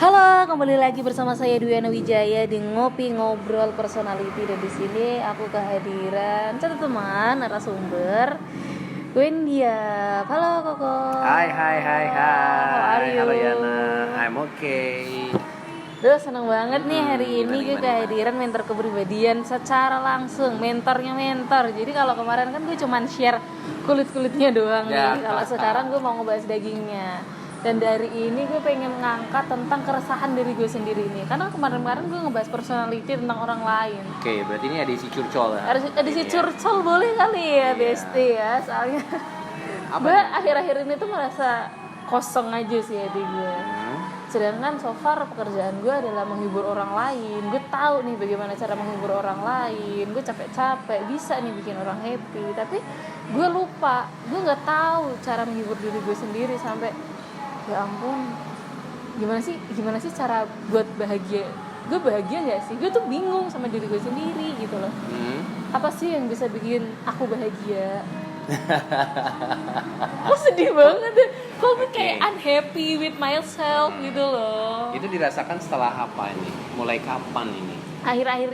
Halo, kembali lagi bersama saya Dwiana Wijaya di Ngopi Ngobrol Personality, dan di sini aku kehadiran satu teman narasumber, Wendia. Halo Koko. Hai. How are you? Halo Yana, I'm okay. Duh, seneng banget nih hari ini gue Gimana? kehadiran mentor kepribadian secara langsung, mentornya mentor. Jadi kalau kemarin kan gue cuman share kulit-kulitnya doang Ya. nih. Kalau sekarang gue mau ngebahas dagingnya. Dan dari ini gue pengen ngangkat tentang keresahan dari gue sendiri nih. Karena kemarin-kemarin gue ngebahas personality tentang orang lain. Oke, berarti ini edisi curcol ya? Ada si curcol boleh kali ya, besti ya. Soalnya Apa gue nih? akhir-akhir ini tuh merasa kosong aja sih ya di gue. Sedangkan so far pekerjaan gue adalah menghibur orang lain. Gue tahu nih bagaimana cara menghibur orang lain. Gue capek-capek bisa nih bikin orang happy. Tapi gue lupa, gue nggak tahu cara menghibur diri gue sendiri. Sampai ya ampun, gimana sih cara buat bahagia? Gue bahagia nggak sih? Gue tuh bingung sama diri gue sendiri gitu loh. Apa sih yang bisa bikin aku bahagia? Aku sedih banget deh. Kok gue kayak unhappy with myself gitu loh. Itu dirasakan setelah apa ini? Mulai kapan ini? Akhir-akhir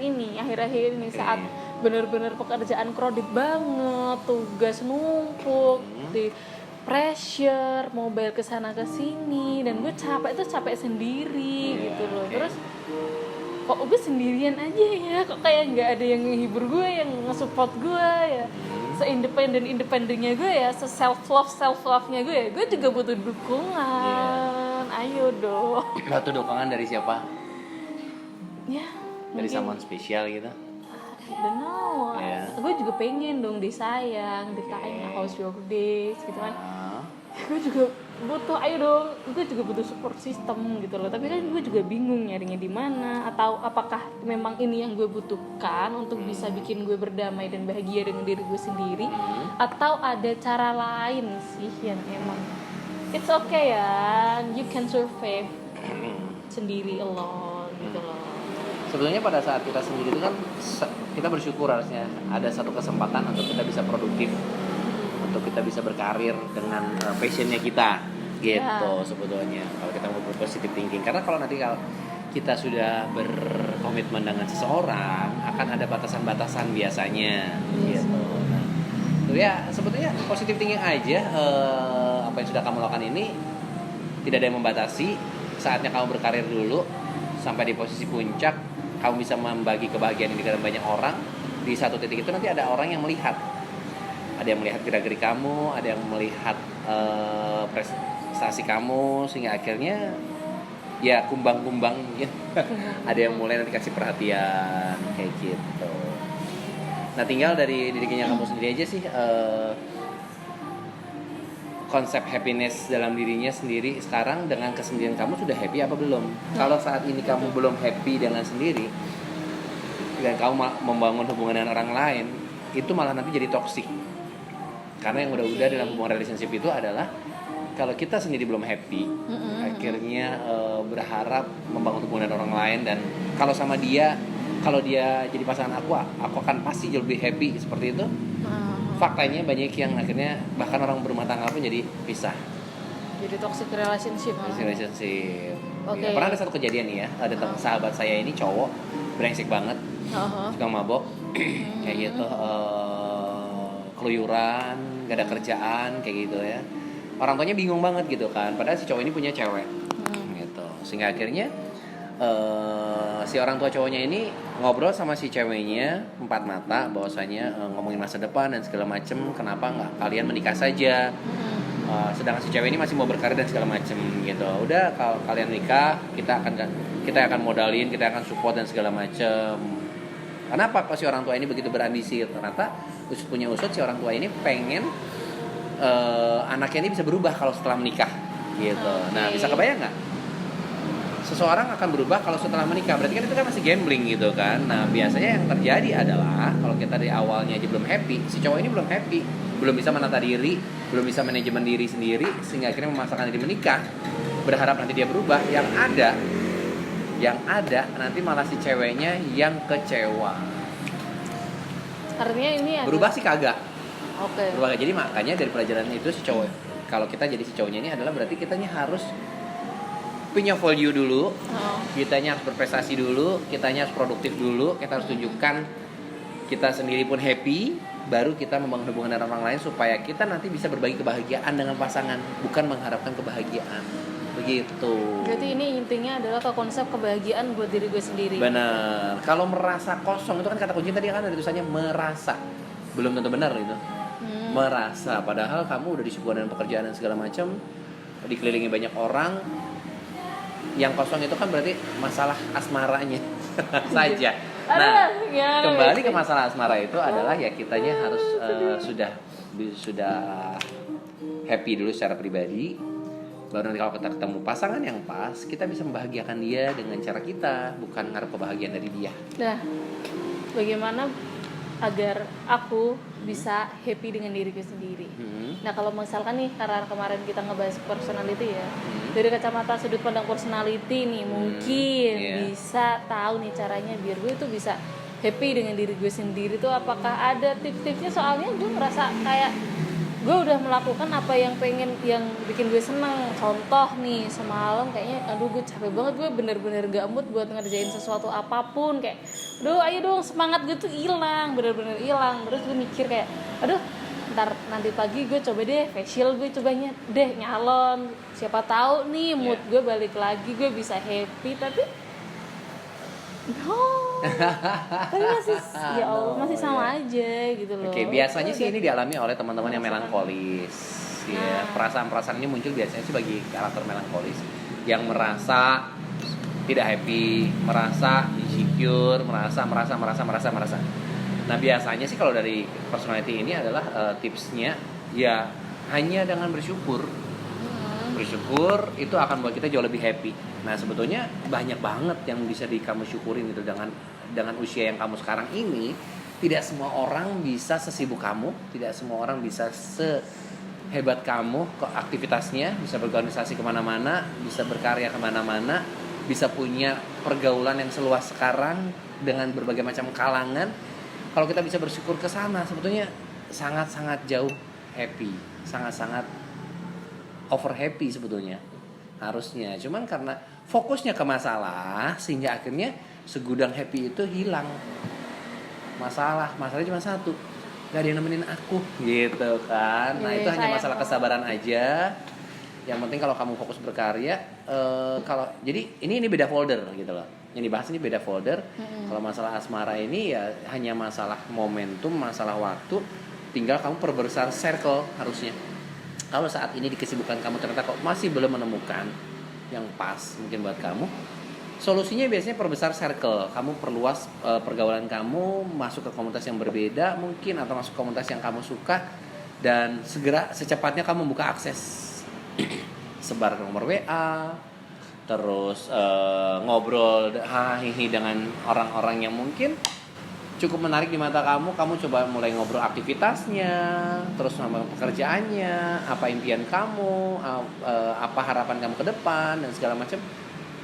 ini saat benar-benar pekerjaan kredit banget, tugas numpuk, di pressure, mobile kesana kesini, dan gue capek sendiri gitu loh. Terus kok gue sendirian aja ya, kok kayak nggak ada yang ngehibur gue, yang nge-support gue ya, se-independennya gue ya, se-self love-nya gue ya, gue juga butuh dukungan. Ayo dong. Batu dukungan dari siapa? Ya, Dari mungkin someone spesial gitu? I don't know. Gue juga pengen dong disayang, ditanya how's your days gitu kan. Gue juga butuh, ayo dong, gue juga butuh support system gitu loh. Tapi kan gue juga bingung nyarinya di mana, atau apakah memang ini yang gue butuhkan untuk bisa bikin gue berdamai dan bahagia dengan diri gue sendiri, atau ada cara lain sih yang emang it's okay ya, you can survive sendiri alone gitu loh. Sebetulnya pada saat kita sendiri itu kan kita bersyukur harusnya ada satu kesempatan untuk kita bisa produktif, untuk kita bisa berkarir dengan passionnya kita gitu sebetulnya. Kalau kita mau positive thinking, karena kalau nanti kalau kita sudah berkomitmen dengan seseorang akan ada batasan-batasan biasanya gitu. Nah, itu ya sebetulnya positive thinking aja. Apa yang sudah kamu lakukan ini tidak ada yang membatasi. Saatnya kamu berkarir dulu sampai di posisi puncak, kamu bisa membagi kebahagiaan ini dengan banyak orang. Di satu titik itu nanti ada orang yang melihat. Ada yang melihat gerak-gerik kamu, ada yang melihat prestasi kamu, sehingga akhirnya ya kumbang-kumbang ya. Ada yang mulai nanti kasih perhatian kayak gitu. Nah, tinggal dari dirinya kamu sendiri aja sih, konsep happiness dalam dirinya sendiri sekarang dengan kesendirian kamu sudah happy apa belum? Kalau saat ini kamu belum happy dengan sendiri dan kamu membangun hubungan dengan orang lain, itu malah nanti jadi toksik. Karena yang udah dalam hubungan relationship itu adalah kalau kita sendiri belum happy, akhirnya berharap membangun hubungan dengan orang lain, dan kalau sama dia, kalau dia jadi pasangan aku akan pasti lebih happy seperti itu. Faktanya banyak yang akhirnya bahkan orang berumah tangga pun jadi pisah. Jadi toxic relationship. Okay. Ya, pernah ada satu kejadian nih ya, ada sahabat saya ini cowok brengsek banget, suka mabok, kayak gitu, keluyuran, gak ada kerjaan kayak gitu ya. Orang tuanya bingung banget gitu kan, padahal si cowok ini punya cewek, gitu. Sehingga akhirnya si orang tua cowoknya ini ngobrol sama si ceweknya empat mata, bahwasanya ngomongin masa depan dan segala macem, kenapa nggak kalian menikah saja, sedangkan si cewek ini masih mau berkarir dan segala macem gitu. Udah, kalau kalian nikah kita akan modalin, kita akan support dan segala macem. Kenapa kok si orang tua ini begitu berambisi? Ternyata usut punya usut, si orang tua ini pengen anaknya ini bisa berubah kalau setelah menikah gitu. Nah, bisa kebayang nggak? Seseorang akan berubah kalau setelah menikah, berarti kan itu kan masih gambling gitu kan. Nah, biasanya yang terjadi adalah kalau kita dari awalnya aja belum happy, si cowok ini belum happy, belum bisa menata diri, belum bisa manajemen diri sendiri, sehingga akhirnya memaksakan diri menikah, berharap nanti dia berubah. Yang ada nanti malah si ceweknya yang kecewa. Artinya ini berubah sih kagak. Oke. Berubah. Jadi makanya dari pelajaran itu si cowok, kalau kita jadi si cowoknya ini adalah berarti kitanya harus punya value dulu, Oh. kitanya harus berprestasi dulu, kitanya harus produktif dulu, kita harus tunjukkan kita sendiri pun happy, baru kita membangun hubungan dengan orang lain supaya kita nanti bisa berbagi kebahagiaan dengan pasangan, bukan mengharapkan kebahagiaan. Begitu. Berarti ini intinya adalah ke konsep kebahagiaan buat diri gue sendiri. Benar. Kalau merasa kosong itu kan kata kunci tadi kan ada tulisannya merasa. Belum tentu benar itu. Merasa, padahal kamu udah disuguhkan dengan pekerjaan dan segala macam, dikelilingi banyak orang. Yang kosong itu kan berarti masalah asmaranya saja. Nah, kembali ke masalah asmara itu adalah ya kitanya harus sudah happy dulu secara pribadi. Baru nanti kalau kita ketemu pasangan yang pas, kita bisa membahagiakan dia dengan cara kita, bukan ngarep kebahagiaan dari dia. Nah, bagaimana agar aku bisa happy dengan diriku sendiri? Nah, kalau misalkan nih, karena kemarin kita ngebahas personality ya, dari kacamata sudut pandang personality nih, mungkin bisa tahu nih caranya biar gue tuh bisa happy dengan diri gue sendiri tuh. Apakah ada tips-tipsnya? Soalnya gue ngerasa kayak gue udah melakukan apa yang bikin gue seneng. Contoh nih, semalam kayaknya aduh gue capek banget, gue bener-bener gak mood buat ngerjain sesuatu apapun. Kayak aduh ayo dong, semangat gue tuh hilang, bener-bener hilang. Terus gue mikir kayak aduh ntar nanti pagi gue coba deh facial, gue cobanya deh nyalon, siapa tahu nih mood gue balik lagi, gue bisa happy. Tapi tapi masih ya Allah masih sama aja gitu loh. Oke, biasanya sih ini dialami oleh teman-teman yang melankolis. Ya, perasaan-perasaan ini muncul biasanya sih bagi karakter melankolis yang merasa tidak happy, merasa insecure, merasa. Nah, biasanya sih kalau dari personality ini adalah tipsnya ya hanya dengan bersyukur. Bersyukur itu akan buat kita jauh lebih happy. Nah, sebetulnya banyak banget yang bisa kamu syukurin gitu dengan usia yang kamu sekarang ini. Tidak semua orang bisa sesibuk kamu, tidak semua orang bisa sehebat kamu ke aktivitasnya, bisa berorganisasi kemana-mana, bisa berkarya kemana-mana, bisa punya pergaulan yang seluas sekarang dengan berbagai macam kalangan. Kalau kita bisa bersyukur ke sana, sebetulnya sangat-sangat jauh happy, sangat-sangat over happy sebetulnya harusnya. Cuman karena fokusnya ke masalah sehingga akhirnya segudang happy itu hilang. Masalahnya cuma satu, gak ada yang nemenin aku gitu kan. Nah, itu hanya masalah kesabaran aja. Yang penting kalau kamu fokus berkarya, jadi ini beda folder gitu loh. Yang dibahas ini beda folder. Kalau masalah asmara ini ya hanya masalah momentum, masalah waktu. Tinggal kamu perbesar circle harusnya. Kalau saat ini di kesibukan kamu ternyata kok masih belum menemukan yang pas mungkin buat kamu, solusinya biasanya perbesar circle. Kamu perluas pergaulan kamu, masuk ke komunitas yang berbeda mungkin, atau masuk ke komunitas yang kamu suka, dan segera secepatnya kamu buka akses. Sebar nomor WA, terus ngobrol hahihi dengan orang-orang yang mungkin cukup menarik di mata kamu. Kamu coba mulai ngobrol aktivitasnya, terus nama pekerjaannya, apa impian kamu, apa harapan kamu ke depan dan segala macam.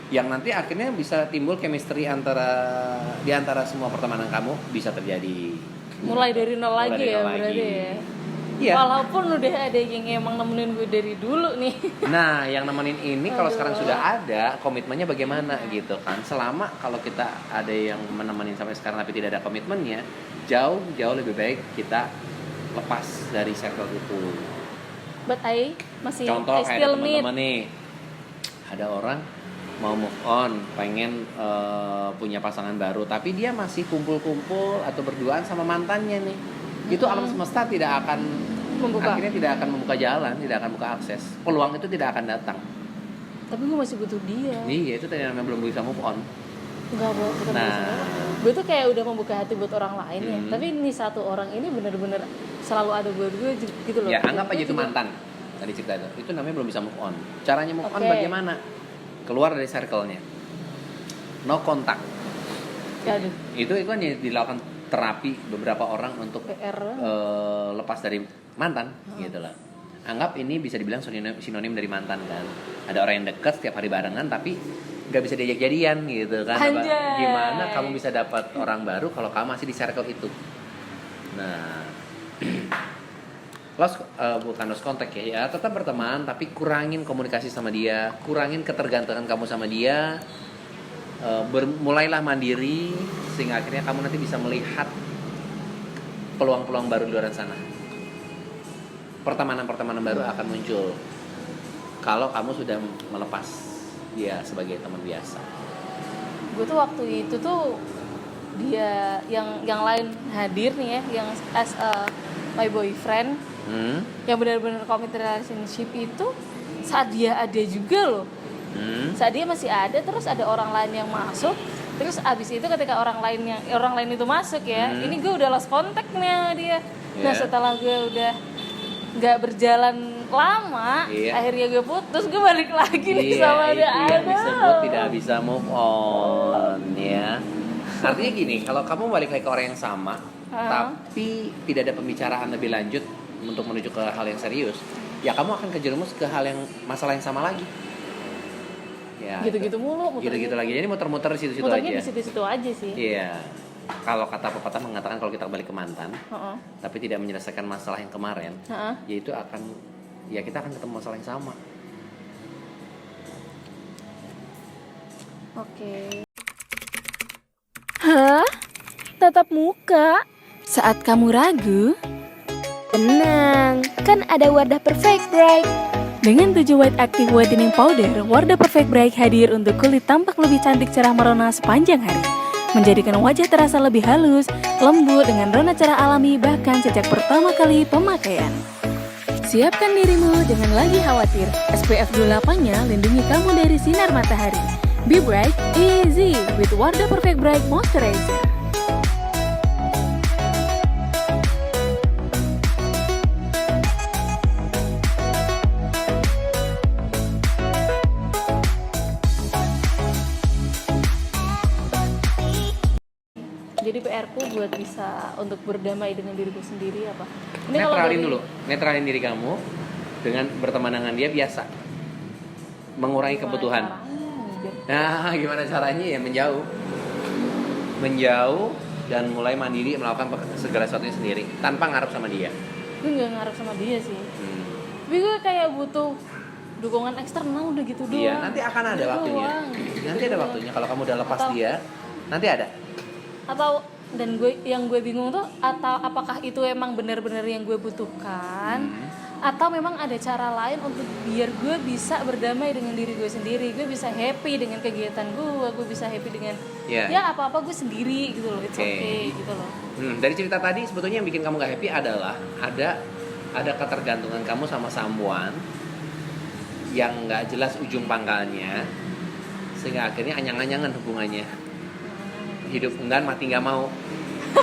Yang nanti akhirnya bisa timbul chemistry di antara semua pertemanan kamu bisa terjadi. Mulai dari nol lagi ya berarti ya. Iya. Walaupun udah ada yang emang nemenin gue dari dulu nih. Nah, yang nemenin ini kalau sekarang sudah ada, komitmennya bagaimana gitu kan. Selama kalau kita ada yang menemenin sampai sekarang tapi tidak ada komitmennya, jauh lebih baik kita lepas dari circle itu. But Contoh I kayak still teman-teman nih, ada orang mau move on, pengen punya pasangan baru, tapi dia masih kumpul-kumpul atau berduaan sama mantannya nih. Itu alam semesta akhirnya tidak akan membuka jalan, tidak akan buka akses, peluang itu tidak akan datang. Tapi gue masih butuh dia. Iya, itu tadi namanya belum bisa move on. Enggak, bukan gue tuh kayak udah membuka hati buat orang lain ya. Tapi ini satu orang ini benar-benar selalu ada buat gue gitu loh. Ya, anggap aja itu mantan. Tadi cerita itu namanya belum bisa move on. Caranya move on bagaimana? Keluar dari circle-nya. No kontak. Aduh. Itu kan dilakukan terapi beberapa orang untuk lepas dari mantan gitu lah. Anggap ini bisa dibilang sinonim dari mantan kan. Ada orang yang dekat setiap hari barengan tapi nggak bisa diajak jadian gitu kan. Gimana kamu bisa dapat orang baru kalau kamu masih di circle itu? Nah, bukan lost contact ya, tetap berteman tapi kurangin komunikasi sama dia, kurangin ketergantungan kamu sama dia. Mulailah mandiri sehingga akhirnya kamu nanti bisa melihat peluang-peluang baru di luar sana. Pertemanan-pertemanan baru akan muncul kalau kamu sudah melepas dia sebagai teman biasa. Gue tuh waktu itu tuh dia yang lain hadir nih ya, yang as my boyfriend, yang benar-benar committed relationship itu saat dia ada juga loh. Saat dia masih ada, terus ada orang lain yang masuk, terus abis itu ketika orang lain itu masuk ya, ini gue udah lost contact nih sama dia. Nah setelah gue udah nggak berjalan lama, akhirnya gue putus, gue balik lagi nih sama dia. Itu yang disebut tidak bisa move on ya. Artinya gini, kalau kamu balik lagi ke orang yang sama, tapi tidak ada pembicaraan lebih lanjut untuk menuju ke hal yang serius, ya kamu akan kejerumus ke hal yang masalah yang sama lagi. Ya, gitu-gitu mulu, gitu-gitu lagi. Jadi muter-muter di situ-situ aja. Muternya di situ-situ aja sih. Iya. Kalau kata pepatah mengatakan kalau kita balik ke mantan, tapi tidak menyelesaikan masalah yang kemarin, yaitu kita akan ketemu masalah yang sama. Oke. Hah? Tatap muka? Saat kamu ragu? Tenang, kan ada Wardah Perfect Bright. Dengan 7 White Active Whitening Powder, Wardah Perfect Bright hadir untuk kulit tampak lebih cantik cerah merona sepanjang hari. Menjadikan wajah terasa lebih halus, lembut dengan rona cerah alami bahkan sejak pertama kali pemakaian. Siapkan dirimu, jangan lagi khawatir. SPF 28-nya lindungi kamu dari sinar matahari. Be bright, easy with Wardah Perfect Bright Moisturizer. Jadi PR-ku buat bisa untuk berdamai dengan diriku sendiri apa? Ini kalau Netralin diri kamu dengan berteman dengan dia biasa. Mengurangi kebutuhan. Nah, gimana caranya ya? Menjauh dan mulai mandiri melakukan segala sesuatunya sendiri tanpa ngarep sama dia. Gue nggak ngarep sama dia sih. Tapi gue kayak butuh dukungan eksternal udah gitu doang. Iya, nanti akan ada waktunya. Nanti ada waktunya kalau kamu udah lepas dia, nanti ada. Atau dan yang gue bingung tuh atau apakah itu emang benar-benar yang gue butuhkan atau memang ada cara lain untuk biar gue bisa berdamai dengan diri gue sendiri, gue bisa happy dengan kegiatan gue bisa happy dengan ya apa-apa gue sendiri gitu loh, it's okay gitu loh. Dari cerita tadi sebetulnya yang bikin kamu gak happy adalah ada ketergantungan kamu sama someone yang gak jelas ujung pangkalnya sehingga akhirnya anyang-anyangan hubungannya. Hidup enggan mati nggak mau.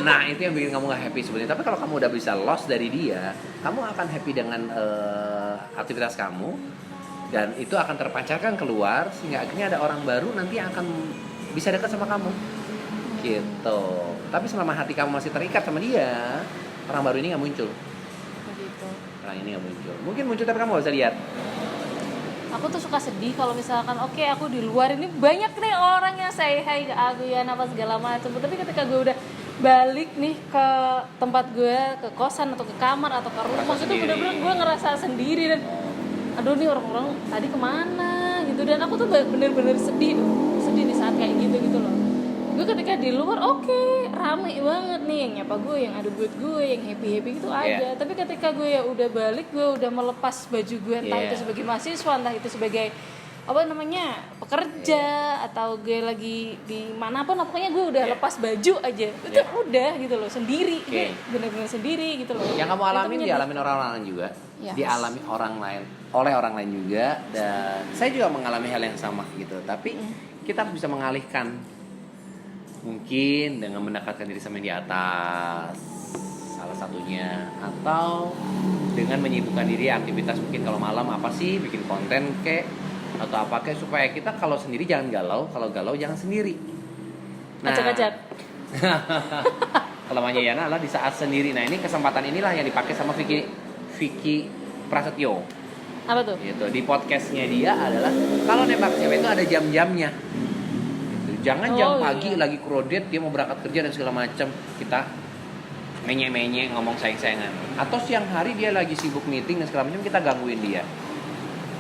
Nah itu yang bikin kamu nggak happy sebenarnya. Tapi kalau kamu udah bisa lost dari dia, kamu akan happy dengan aktivitas kamu dan itu akan terpancarkan keluar sehingga akhirnya ada orang baru nanti akan bisa dekat sama kamu gitu. Tapi selama hati kamu masih terikat sama dia, orang baru ini nggak muncul. Gitu. Orang ini nggak muncul. Mungkin muncul tapi kamu nggak bisa lihat. Aku tuh suka sedih kalau misalkan aku di luar ini banyak nih orang yang say hi ke aku ya apa segala macam, tapi ketika gue udah balik nih ke tempat gue, ke kosan atau ke kamar atau ke rumah itu bener-bener gue ngerasa sendiri dan aduh nih orang-orang tadi kemana gitu, dan aku tuh bener-bener sedih di saat kayak gitu loh. Gue ketika di luar rame banget nih yang nyapa gue, yang adu buat gue, yang happy gitu aja. Tapi ketika gue ya udah balik, gue udah melepas baju gue, entah itu sebagai mahasiswa, entah itu sebagai pekerja atau gue lagi di manapun, pokoknya gue udah lepas baju aja. Itu udah gitu loh, sendiri. Gue benar-benar sendiri gitu loh. Yang kamu alamin dialami orang lain juga. Dialami oleh orang lain juga, dan saya juga mengalami hal yang sama gitu. Tapi kita bisa mengalihkan mungkin dengan mendekatkan diri sama yang di atas salah satunya, atau dengan menyibukkan diri aktivitas mungkin kalau malam apa sih bikin konten kek atau apa kek supaya kita kalau sendiri jangan galau, kalau galau jangan sendiri. Acak-acak. Kelemahannya Yana adalah di saat sendiri. Nah ini kesempatan inilah yang dipakai sama Vicky Prasetyo. Apa tuh? Gitu. Di podcastnya dia adalah kalau nembak cewek itu ada jam-jamnya. Jangan jam pagi lagi crowded dia mau berangkat kerja dan segala macam, kita menye-menye ngomong sayang-sayangan. Atau siang hari dia lagi sibuk meeting dan segala macam, kita gangguin dia.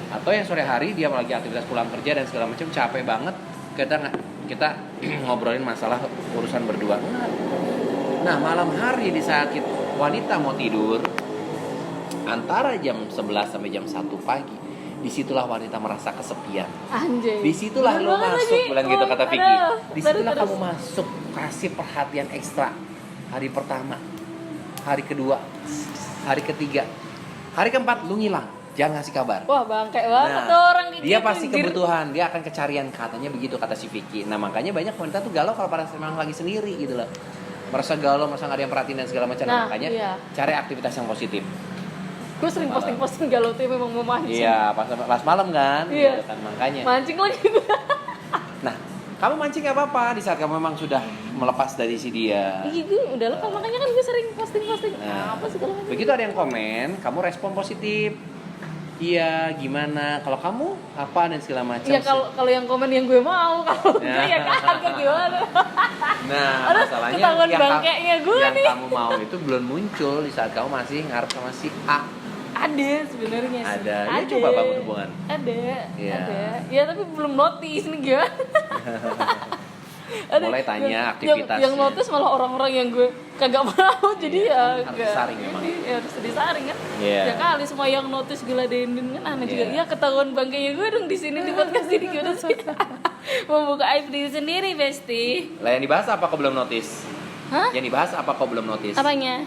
Atau yang sore hari dia lagi aktivitas pulang kerja dan segala macam, capek banget, kita ngobrolin masalah urusan berdua. Nah, malam hari di saat wanita mau tidur antara jam 11 sampai jam 1 pagi, disitulah wanita merasa kesepian. Anjay. Disitulah Bener lo banget masuk, lagi. bilang gitu kata Vicky. Aduh, Disitulah terus. kamu masuk, kasih perhatian ekstra. Hari pertama, hari kedua, hari ketiga, hari keempat lu ngilang, jangan ngasih kabar. Wah, bangke banget tuh orang kayak Dia gitu, pasti anjir. kebutuhan, dia akan kecarian, katanya begitu kata si Vicky. Nah makanya banyak wanita tuh galau kalau pada memang lagi sendiri gitu loh, merasa galau, merasa nggak ada yang perhatiin dan segala macam. Nah, Makanya iya. cari aktivitas yang positif. Gue sering posting-posting galau tuh memang mau mancing. Iya, pas malam kan, Iya. gitu kan makanya. Mancing lagi gue. Nah, kamu mancing gak apa-apa di saat kamu memang sudah melepas dari si dia. Iya, gue udah lupa, makanya kan gue sering posting-posting Nah, apa segala macam. begitu ada yang komen, kamu respon positif. Iya, gimana? Kalau kamu apa dan segala macam. Iya, kalau yang komen yang gue mau, kalau Ya. gue ya kagak gimana. Nah, Aduh, masalahnya ketahuan yang, bangkeknya gue yang nih. kamu mau itu belum muncul di saat kamu masih ngarep sama si A. Ada sebenarnya sih. Ada. Ya, coba bangun hubungan. Ada. Iya. Ada. Ya tapi belum notice nih gimana. Mulai tanya aktivitasnya. Yang notice malah orang-orang yang gue kagak mau, jadi ya harus enggak. disaring memang. Ya harus disaring kan. Iya. Ya kali semua yang notice geladenin kan aneh juga. Iya. Ya ketahuan bangkainya gue dong di sini di podcast ini gimana sih? Membuka aib diri sendiri, Besti. Lah yang dibahas apa kau belum notice? Hah? Yang dibahas apa kau belum notice? Apanya?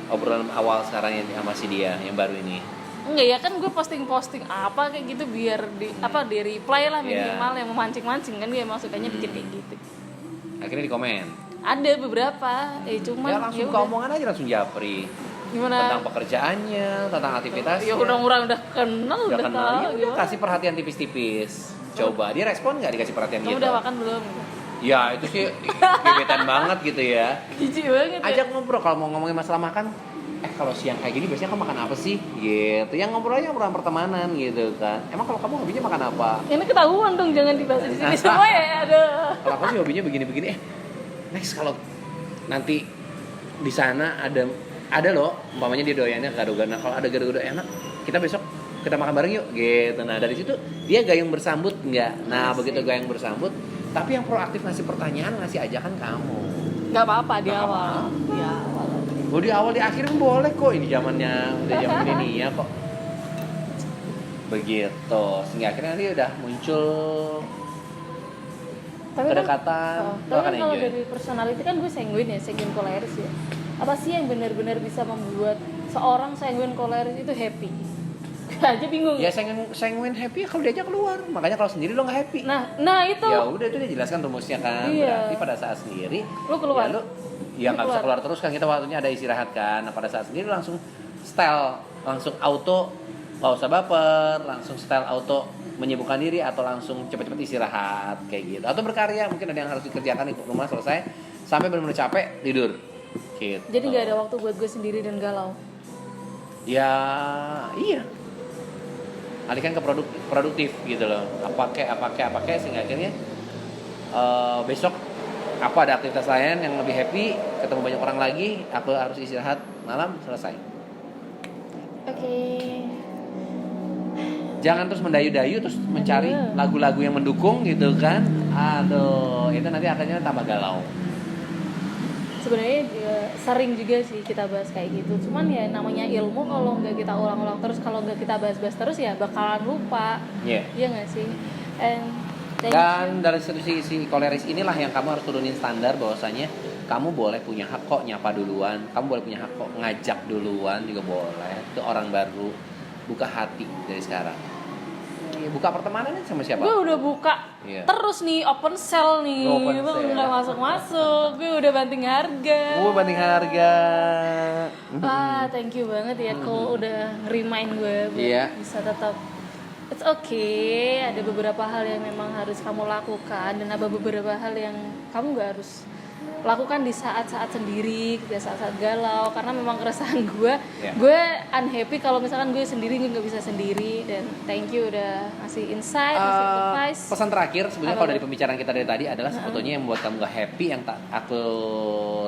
Obrolan awal sekarang yang sama si dia yang baru ini. Enggak ya kan gue posting-posting apa kayak gitu biar di reply lah minimal yang memancing-mancing kan gue emang sukanya bikin kayak gitu. Akhirnya di komen. Ada beberapa, cuman Ya langsung ke udah. omongan aja, langsung japri. Gimana? Tentang pekerjaannya, tentang aktivitasnya. Ya orang-orang udah kenal, udah udah kenal, tahu. ya udah gimana. kasih perhatian tipis-tipis. Coba dia respon nggak dikasih perhatian Kamu gitu? udah makan belum? Ya itu sih gebetan banget gitu ya. Jijik banget ya. Ajak ngobrol kalau mau ngomongin masalah makan. Kalau siang kayak gini biasanya kamu makan apa sih? Gitu. Yang ngobrol aja obrolan pertemanan gitu kan. Emang kalau kamu hobinya makan apa? Ini ketahuan dong, jangan dibahas di sini semua ya. Aduh. Kalau aku sih hobinya begini-begini. Next kalau nanti di sana ada loh, umpamanya dia doyannya gado-gado. Nah, kalau ada gado-gado enak, kita besok kita makan bareng yuk gitu. Nah dari situ dia gayung bersambut enggak. Nah begitu gayung bersambut, tapi yang proaktif ngasih pertanyaan, ngasih ajakan kamu. Nggak apa-apa di Nggak awal. apa-apa. Di awal. Oh di awal di akhir pun boleh kok, ini zamannya udah zaman ini ya kok. Begitu, sehingga akhirnya nanti udah muncul Tapi kedekatan, lo tapi akan kan kalau enjoy. dari personality kan gue sanguine ya, sanguine koleris ya. Apa sih yang benar-benar bisa membuat seorang sanguine koleris itu happy? Gue aja bingung. Ya sanguine happy kalau diajak keluar, makanya kalau sendiri lo nggak happy. Nah itu. Ya udah itu dia jelaskan rumusnya kan. Iya. Berarti pada saat sendiri Lu keluar. ya lu ya nggak bisa keluar terus kan, kita waktunya ada istirahat kan. Nah pada saat sendiri lu langsung style, langsung auto, nggak usah baper, langsung style auto menyibukkan diri atau langsung cepet-cepet istirahat kayak gitu. Atau berkarya, mungkin ada yang harus dikerjakan di rumah selesai sampai benar-benar capek tidur. Gitu. Jadi nggak ada waktu buat gue sendiri dan galau. Ya iya. Alihkan ke produktif gitu loh. Apa kayak sehingga akhirnya besok aku ada aktivitas lain yang lebih happy, ketemu banyak orang lagi, aku harus istirahat malam, selesai. Oke. Jangan terus mendayu-dayu terus mencari lagu-lagu yang mendukung gitu kan. Aduh, itu nanti akhirnya tambah galau. Sebenarnya sering juga sih kita bahas kayak gitu. Cuman ya namanya ilmu, kalau nggak kita ulang-ulang terus, kalau nggak kita bahas-bahas terus ya bakalan lupa. Iya. Iya nggak sih? And thank Dan you. dari sisi koleris inilah yang kamu harus turunin standar bahwasanya kamu boleh punya hak kok nyapa duluan, kamu boleh punya hak kok ngajak duluan juga boleh. Itu orang baru, buka hati dari sekarang. Ya, buka pertemanannya sama siapa? Gue udah buka Iya. terus nih, open sell nih, Open itu sale. nggak masuk. Gue udah banting harga. Banding harga. Wah, thank you banget ya kok udah ngerimain gue buat Iya. bisa tetap it's okay. Ada beberapa hal yang memang harus kamu lakukan dan ada beberapa hal yang kamu nggak harus lakukan di saat-saat sendiri, di saat-saat galau, karena memang keresahan gue unhappy kalau misalkan gue sendiri nggak bisa sendiri. Dan thank you udah ngasih insight, ngasih advice. Pesan terakhir sebenarnya kalau dari pembicaraan kita dari tadi adalah sebetulnya yang membuat kamu gak happy, yang aku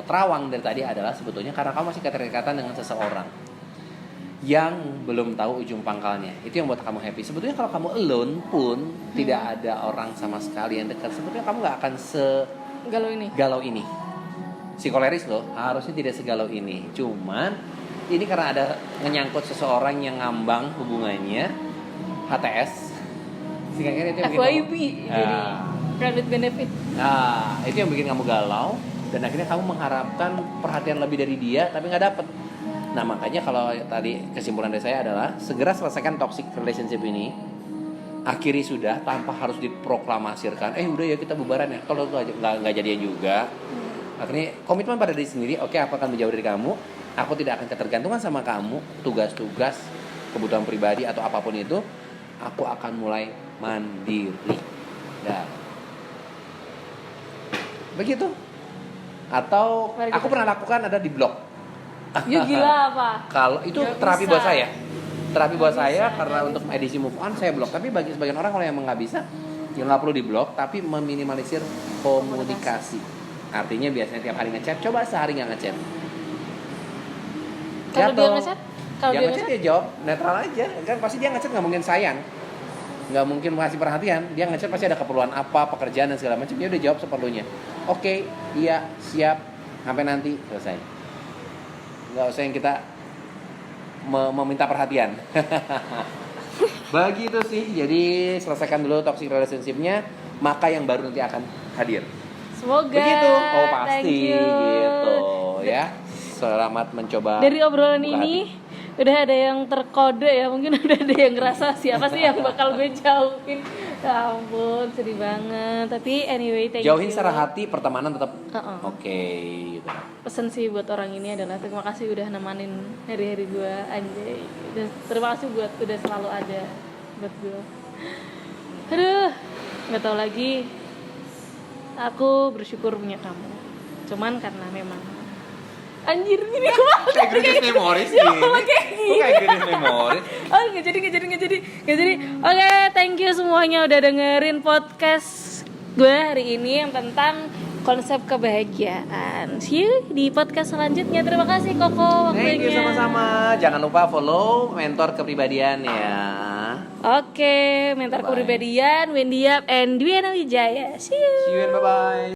terawang dari tadi adalah sebetulnya karena kamu masih keterikatan dengan seseorang yang belum tahu ujung pangkalnya. Itu yang buat kamu happy. Sebetulnya kalau kamu alone pun tidak ada orang sama sekali yang dekat, sebetulnya kamu gak akan galau ini. Psikoleris loh, harusnya tidak segalau ini. Cuman ini karena ada menyangkut seseorang yang ngambang hubungannya, HTS, sehingga itu yang FYP jadi private benefit. Nah, itu yang bikin kamu galau dan akhirnya kamu mengharapkan perhatian lebih dari dia tapi nggak dapet. Nah makanya kalau tadi kesimpulan dari saya adalah segera selesaikan toxic relationship ini, akhiri sudah tanpa harus diproklamasirkan. Udah ya kita bubaran ya. Kalau nggak jadian juga, akhirnya komitmen pada diri sendiri. Oke, aku akan menjauh dari kamu. Aku tidak akan ketergantungan sama kamu. Tugas-tugas, kebutuhan pribadi atau apapun itu, aku akan mulai mandiri. Dan begitu. Atau aku pernah lakukan ada di blog. Ya gila apa? Kalau itu Gak terapi bisa. buat saya. Terapi buat saya bisa, karena gak untuk bisa. edisi move on saya blok. Tapi bagi sebagian orang kalau yang nggak bisa, ya nggak perlu di blok, tapi meminimalisir komunikasi. Artinya biasanya tiap hari ngechat, coba sehari nggak ngechat. Kalau dia ngechat? Kalau Yang dia ngechat dia jawab netral aja. Kan pasti dia ngechat nggak mungkin sayang, nggak mungkin ngasih perhatian. Dia ngechat pasti ada keperluan apa, pekerjaan dan segala macam. Dia udah jawab seperlunya. Oke, iya, siap, sampai nanti selesai. Nggak usah yang kita meminta perhatian. Begitu sih. Jadi selesaikan dulu toxic relationship-nya, maka yang baru nanti akan hadir. Semoga. Begitu. Oh pasti Thank you. gitu ya. Selamat mencoba. Dari obrolan buka ini hati. udah ada yang terkode ya, mungkin udah ada yang ngerasa siapa sih yang bakal gue jauhin. Ya ampun, sedih banget. Tapi anyway, thank Jauhin you. secara hati, pertemanan tetap Uh-uh. oke gitu. Pesan sih buat orang ini adalah terima kasih udah nemenin hari-hari gue, anjay. Dan terima kasih buat udah selalu ada buat gue. Aduh, nggak tahu lagi. Aku bersyukur punya kamu. Cuman karena memang anjir ini kemana? Kayak Greatest Memories Ya gini. Allah, kayak Kok kayak Greatest Memories? Oh nggak jadi. Oke, thank you semuanya udah dengerin podcast gue hari ini yang tentang konsep kebahagiaan. See you di podcast selanjutnya. Terima kasih Koko waktunya. Thank you sama-sama. Jangan lupa follow Mentor Kepribadian ya. Oke, mentor Bye-bye. kepribadian Wendy Yap and Dwiana Wijaya. See you. See you and bye-bye.